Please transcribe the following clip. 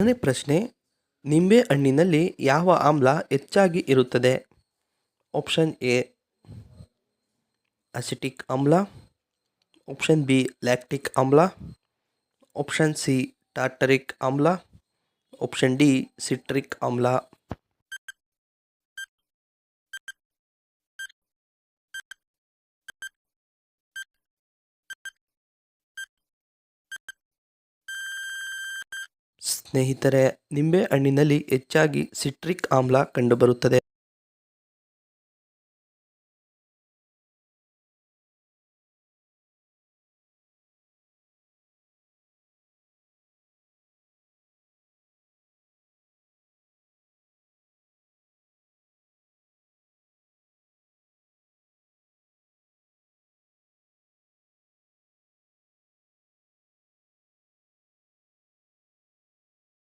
ಮೊದಲನೇ ಪ್ರಶ್ನೆ, ನಿಂಬೆ ಹಣ್ಣಿನಲ್ಲಿ ಯಾವ ಆಮ್ಲ ಹೆಚ್ಚಾಗಿ ಇರುತ್ತದೆ? ಆಪ್ಷನ್ ಎ ಅಸಿಟಿಕ್ ಆಮ್ಲ, ಆಪ್ಷನ್ ಬಿ ಲ್ಯಾಕ್ಟಿಕ್ ಆಮ್ಲ, ಆಪ್ಷನ್ ಸಿ ಟಾರ್ಟರಿಕ್ ಆಮ್ಲ, ಆಪ್ಷನ್ ಡಿ ಸಿಟ್ರಿಕ್ ಆಮ್ಲ. ಸ್ನೇಹಿತರೆ, ನಿಂಬೆ ಹಣ್ಣಿನಲ್ಲಿ ಹೆಚ್ಚಾಗಿ ಸಿಟ್ರಿಕ್ ಆಮ್ಲ ಕಂಡುಬರುತ್ತದೆ.